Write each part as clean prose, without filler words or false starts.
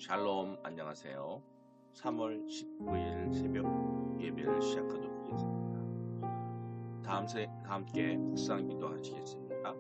샬롬, 안녕하세요. 3월 19일 새벽 예배를 시작하도록 하겠습니다. 다 함께 묵상 기도하시겠습니다.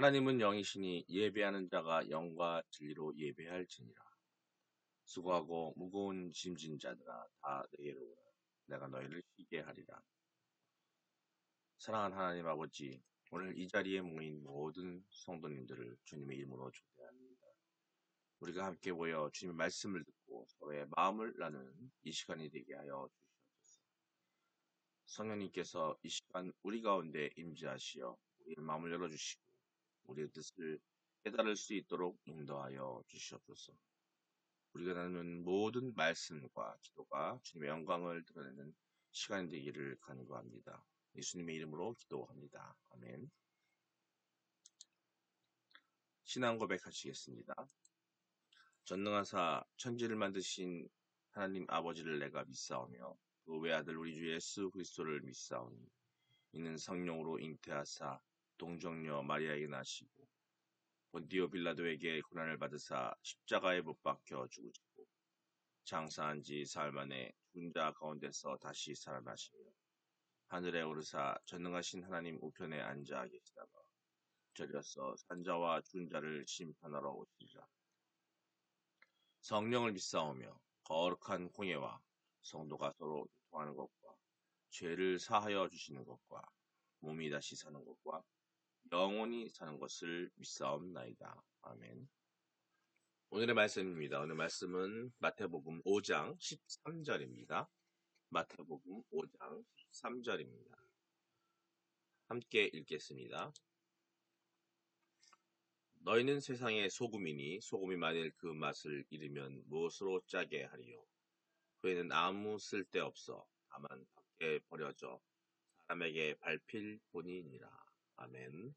하나님은 영이시니 예배하는 자가 영과 진리로 예배할지니라. 수고하고 무거운 짐진 자들아 다 내게로 오라. 내가 너희를 쉬게 하리라. 사랑하는 하나님 아버지, 오늘 이 자리에 모인 모든 성도님들을 주님의 이름으로 초대합니다. 우리가 함께 모여 주님의 말씀을 듣고 서로의 마음을 나누는 이 시간이 되게 하여 주시옵소서. 성령님께서 이 시간 우리 가운데 임재하시어 우리의 마음을 열어주시고 우리의 뜻을 깨달을 수 있도록 인도하여 주시옵소서. 우리가 나누는 모든 말씀과 기도가 주님의 영광을 드러내는 시간이 되기를 간구합니다. 예수님의 이름으로 기도합니다. 아멘. 신앙 고백하시겠습니다. 전능하사 천지를 만드신 하나님 아버지를 내가 믿사오며 그 외아들 우리 주 예수 그리스도를 믿사오니 이는 성령으로 잉태하사 동정녀 마리아에게 나시고 본디오 빌라도에게 고난을 받으사 십자가에 못 박혀 죽으시고 장사한 지 사흘 만에 죽은 자 가운데서 다시 살아나시며 하늘에 오르사 전능하신 하나님 우편에 앉아 계시다가 저리어서 산자와 죽은 자를 심판하러 오시리라. 성령을 믿사오며 거룩한 공예와 성도가 서로 교통하는 것과 죄를 사하여 주시는 것과 몸이 다시 사는 것과 영원히 사는 것을 믿사옵나이다. 아멘. 오늘의 말씀입니다. 오늘 말씀은 마태복음 5장 13절입니다. 마태복음 5장 13절입니다. 함께 읽겠습니다. 너희는 세상의 소금이니 소금이 만일 그 맛을 잃으면 무엇으로 짜게 하리요? 그에는 아무 쓸데없어 다만 밖에 버려져 사람에게 밟힐 뿐이니라. 아멘.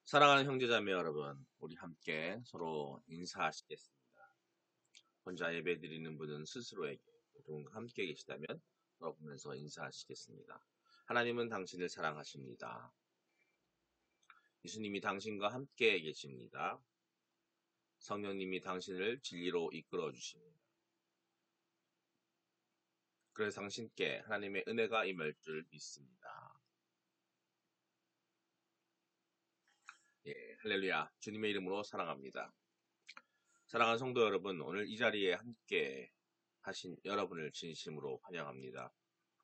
사랑하는 형제자매 여러분, 우리 함께 서로 인사하시겠습니다. 혼자 예배드리는 분은 스스로에게, 누군가 함께 계시다면 서로 보면서 인사하시겠습니다. 하나님은 당신을 사랑하십니다. 예수님이 당신과 함께 계십니다. 성령님이 당신을 진리로 이끌어 주십니다. 그래서 당신께 하나님의 은혜가 임할 줄 믿습니다. 예, 할렐루야. 주님의 이름으로 사랑합니다. 사랑하는 성도 여러분, 오늘 이 자리에 함께 하신 여러분을 진심으로 환영합니다.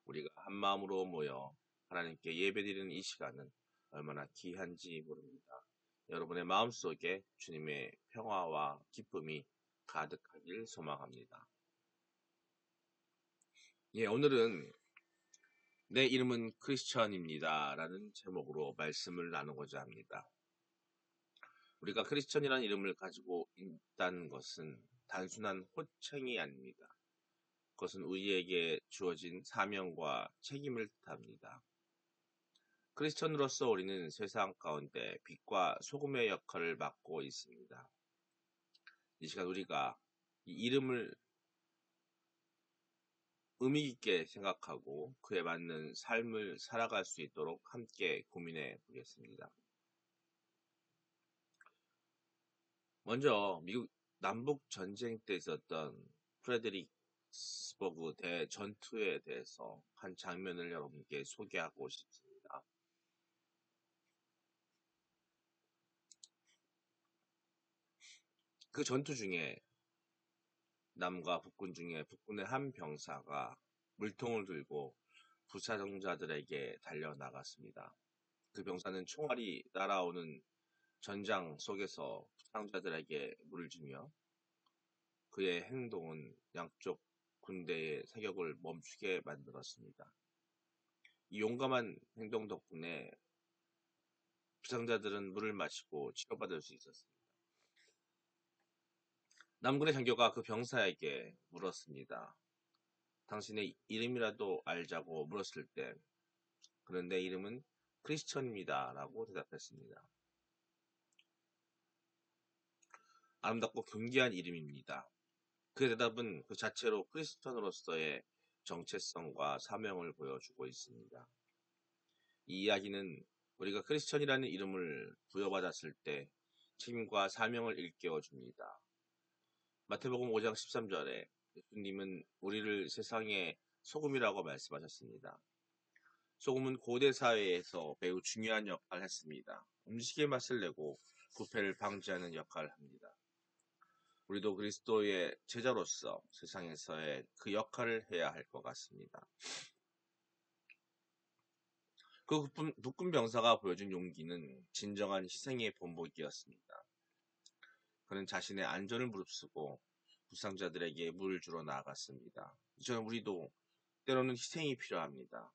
우리가 한 마음으로 모여 하나님께 예배드리는 이 시간은 얼마나 귀한지 모릅니다. 여러분의 마음속에 주님의 평화와 기쁨이 가득하길 소망합니다. 예, 오늘은 내 이름은 크리스천입니다 라는 제목으로 말씀을 나누고자 합니다. 우리가 크리스천이라는 이름을 가지고 있다는 것은 단순한 호칭이 아닙니다. 그것은 우리에게 주어진 사명과 책임을 뜻합니다. 크리스천으로서 우리는 세상 가운데 빛과 소금의 역할을 맡고 있습니다. 이 시간 우리가 이 이름을 의미 있게 생각하고 그에 맞는 삶을 살아갈 수 있도록 함께 고민해 보겠습니다. 먼저 미국 남북 전쟁 때 있었던 프레드릭스버그 대전투에 대해서 한 장면을 여러분께 소개하고 싶습니다. 그 전투 중에 남과 북군 중에 북군의 한 병사가 물통을 들고 부사정자들에게 달려나갔습니다. 그 병사는 총알이 날아오는 전장 속에서 부상자들에게 물을 주며 그의 행동은 양쪽 군대의 사격을 멈추게 만들었습니다. 이 용감한 행동 덕분에 부상자들은 물을 마시고 치료받을 수 있었습니다. 남군의 장교가 그 병사에게 물었습니다. 당신의 이름이라도 알자고 물었을 때 그는 내 이름은 크리스천입니다 라고 대답했습니다. 아름답고 경귀한 이름입니다. 그의 대답은 그 자체로 크리스천으로서의 정체성과 사명을 보여주고 있습니다. 이 이야기는 우리가 크리스천이라는 이름을 부여받았을 때 책임과 사명을 일깨워 줍니다. 마태복음 5장 13절에 예수님은 우리를 세상의 소금이라고 말씀하셨습니다. 소금은 고대 사회에서 매우 중요한 역할을 했습니다. 음식의 맛을 내고 부패를 방지하는 역할을 합니다. 우리도 그리스도의 제자로서 세상에서의 그 역할을 해야 할 것 같습니다. 그 북군 병사가 보여준 용기는 진정한 희생의 본보기였습니다. 그는 자신의 안전을 무릅쓰고 부상자들에게 물을 주러 나아갔습니다. 이처럼 우리도 때로는 희생이 필요합니다.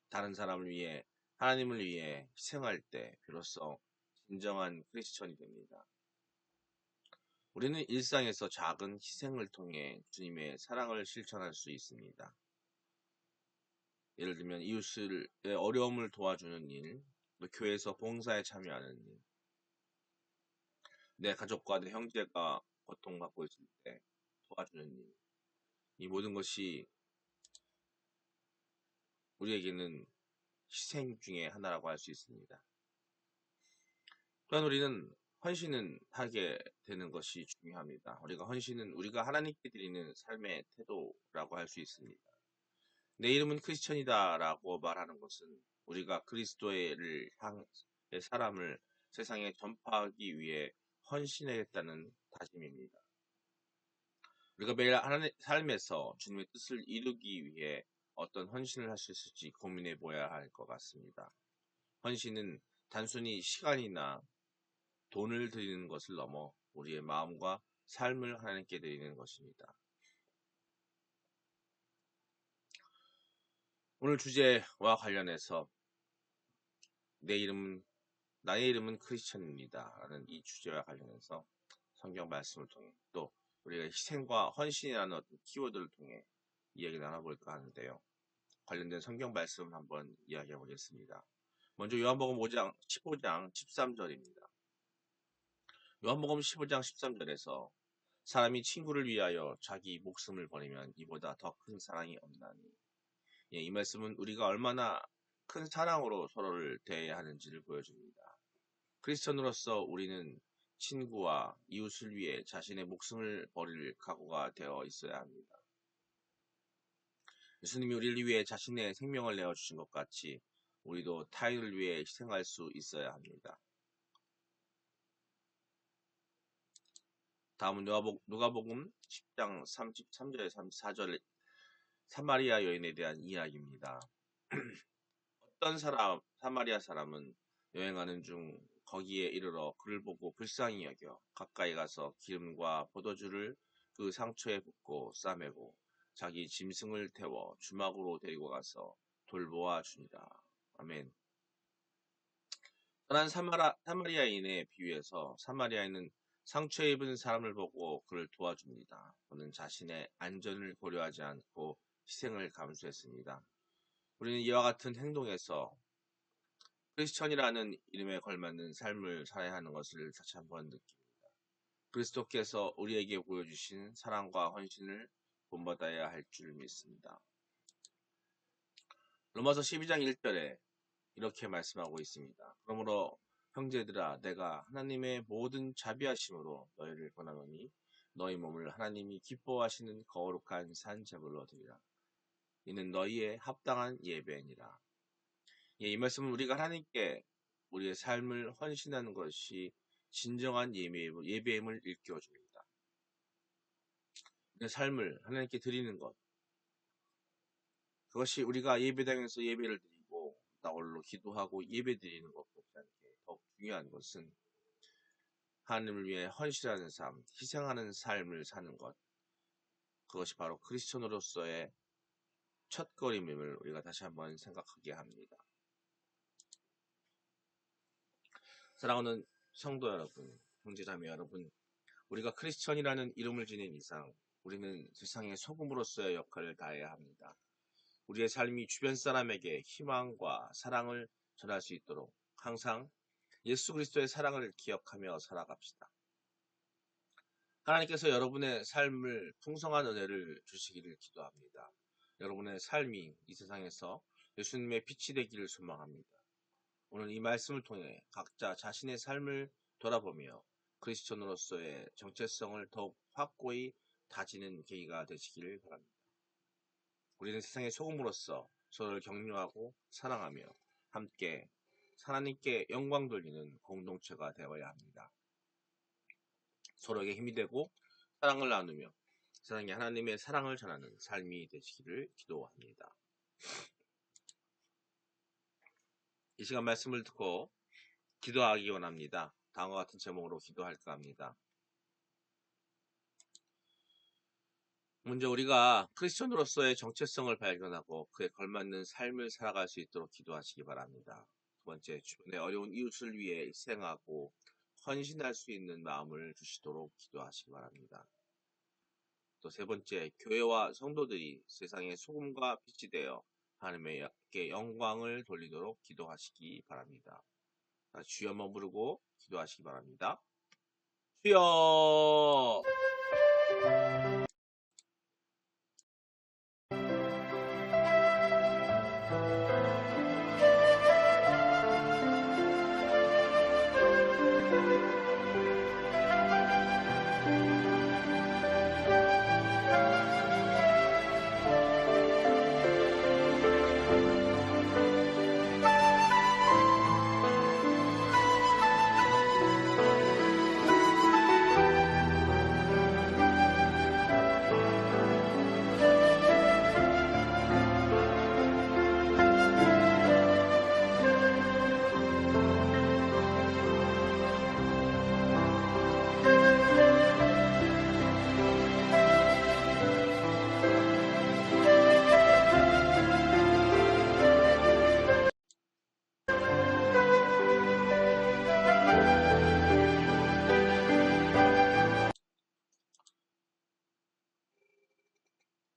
다른 사람을 위해, 하나님을 위해 희생할 때 비로소 진정한 크리스천이 됩니다. 우리는 일상에서 작은 희생을 통해 주님의 사랑을 실천할 수 있습니다. 예를 들면 이웃의 어려움을 도와주는 일, 또 교회에서 봉사에 참여하는 일, 내 가족과 내 형제가 고통받고 있을 때 도와주는 일, 이 모든 것이 우리에게는 희생 중에 하나라고 할 수 있습니다. 또한 우리는 헌신은 하게 되는 것이 중요합니다. 우리가 하나님께 드리는 삶의 태도라고 할 수 있습니다. 내 이름은 크리스천이다 라고 말하는 것은 우리가 그리스도의 사람을 세상에 전파하기 위해 헌신하겠다는 다짐입니다. 우리가 매일 하나님의 삶에서 주님의 뜻을 이루기 위해 어떤 헌신을 할 수 있을지 고민해 보아야 할 것 같습니다. 헌신은 단순히 시간이나 돈을 드리는 것을 넘어 우리의 마음과 삶을 하나님께 드리는 것입니다. 오늘 주제와 관련해서 나의 이름은 크리스천입니다 라는 이 주제와 관련해서 성경 말씀을 통해 또 우리가 희생과 헌신이라는 어떤 키워드를 통해 이야기 나눠볼까 하는데요. 관련된 성경 말씀을 한번 이야기해 보겠습니다. 먼저 요한복음 15장 13절입니다. 요한복음 15장 13절에서 사람이 친구를 위하여 자기 목숨을 버리면 이보다 더 큰 사랑이 없나니. 이 말씀은 우리가 얼마나 큰 사랑으로 서로를 대해야 하는지를 보여줍니다. 크리스천으로서 우리는 친구와 이웃을 위해 자신의 목숨을 버릴 각오가 되어 있어야 합니다. 예수님이 우리를 위해 자신의 생명을 내어주신 것 같이 우리도 타인을 위해 희생할 수 있어야 합니다. 다음은 누가복음 10장 33절에 34절 사마리아 여인에 대한 이야기입니다. 어떤 사마리아 사람은 여행하는 중 거기에 이르러 그를 보고 불쌍히 여겨 가까이 가서 기름과 포도주를 그 상처에 붓고 싸매고 자기 짐승을 태워 주막으로 데리고 가서 돌보아 주니라. 아멘. 떠난 사마리아인에 비유해서 사마리아인은 상처에 입은 사람을 보고 그를 도와줍니다. 그는 자신의 안전을 고려하지 않고 희생을 감수했습니다. 우리는 이와 같은 행동에서 크리스천이라는 이름에 걸맞는 삶을 살아야 하는 것을 다시 한번 느낍니다. 그리스도께서 우리에게 보여주신 사랑과 헌신을 본받아야 할 줄 믿습니다. 로마서 12장 1절에 이렇게 말씀하고 있습니다. 그러므로 형제들아 내가 하나님의 모든 자비하심으로 너희를 권하노니 너희 몸을 하나님이 기뻐하시는 거룩한 산 제물로 드리라. 이는 너희의 합당한 예배니라. 이 말씀은 우리가 하나님께 우리의 삶을 헌신하는 것이 진정한 예배임을 일깨워줍니다. 내 삶을 하나님께 드리는 것, 그것이 우리가 예배당에서 예배를 드리고 나 홀로 기도하고 예배 드리는 것보다 더욱 중요한 것은 하나님을 위해 헌신하는 삶, 희생하는 삶을 사는 것, 그것이 바로 크리스천으로서의 첫걸음임을 우리가 다시 한번 생각하게 합니다. 사랑하는 성도 여러분, 형제자매 여러분, 우리가 크리스천이라는 이름을 지닌 이상 우리는 세상의 소금으로서의 역할을 다해야 합니다. 우리의 삶이 주변 사람에게 희망과 사랑을 전할 수 있도록 항상 예수 그리스도의 사랑을 기억하며 살아갑시다. 하나님께서 여러분의 삶을 풍성한 은혜를 주시기를 기도합니다. 여러분의 삶이 이 세상에서 예수님의 빛이 되기를 소망합니다. 오늘 이 말씀을 통해 각자 자신의 삶을 돌아보며 크리스천으로서의 정체성을 더욱 확고히 다지는 계기가 되시기를 바랍니다. 우리는 세상의 소금으로서 서로를 격려하고 사랑하며 함께 하나님께 영광 돌리는 공동체가 되어야 합니다. 서로에게 힘이 되고 사랑을 나누며 세상에 하나님의 사랑을 전하는 삶이 되시기를 기도합니다. 이 시간 말씀을 듣고 기도하기 원합니다. 다음과 같은 제목으로 기도할까 합니다. 먼저 우리가 크리스천으로서의 정체성을 발견하고 그에 걸맞는 삶을 살아갈 수 있도록 기도하시기 바랍니다. 두 번째, 주변의 어려운 이웃을 위해 희생하고 헌신할 수 있는 마음을 주시도록 기도하시기 바랍니다. 또 세 번째, 교회와 성도들이 세상의 소금과 빛이 되어 하나님께 영광을 돌리도록 기도하시기 바랍니다. 주여 한번 부르고 기도하시기 바랍니다. 주여!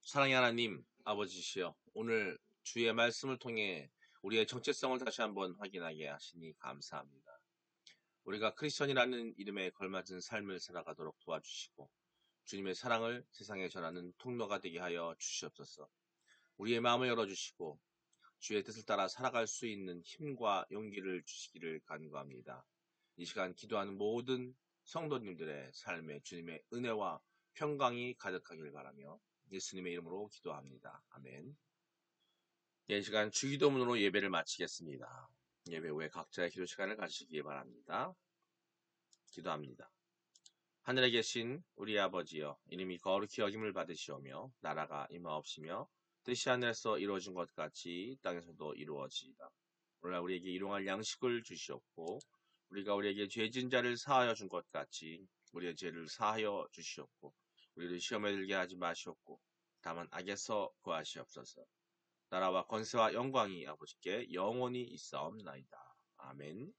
사랑의 하나님, 아버지시여, 오늘 주의 말씀을 통해 우리의 정체성을 다시 한번 확인하게 하시니 감사합니다. 우리가 크리스천이라는 이름에 걸맞은 삶을 살아가도록 도와주시고 주님의 사랑을 세상에 전하는 통로가 되게 하여 주시옵소서. 우리의 마음을 열어주시고 주의 뜻을 따라 살아갈 수 있는 힘과 용기를 주시기를 간구합니다. 이 시간 기도하는 모든 성도님들의 삶에 주님의 은혜와 평강이 가득하길 바라며 예수님의 이름으로 기도합니다. 아멘. 이 시간 주기도문으로 예배를 마치겠습니다. 예배 후에 각자의 기도 시간을 가지시기 바랍니다. 기도합니다. 하늘에 계신 우리 아버지여, 이름이 거룩히 여김을 받으시오며 나라가 임하옵시며 뜻이 하늘에서 이루어진 것 같이 땅에서도 이루어지이다. 오늘날 우리에게 일용할 양식을 주시옵고 우리가 우리에게 죄진 자를 사하여 준 것 같이 우리의 죄를 사하여 주시옵고 우리를 시험에 들게 하지 마시옵고 다만 악에서 구하시옵소서. 나라와 권세와 영광이 아버지께 영원히 있사옵나이다. 아멘.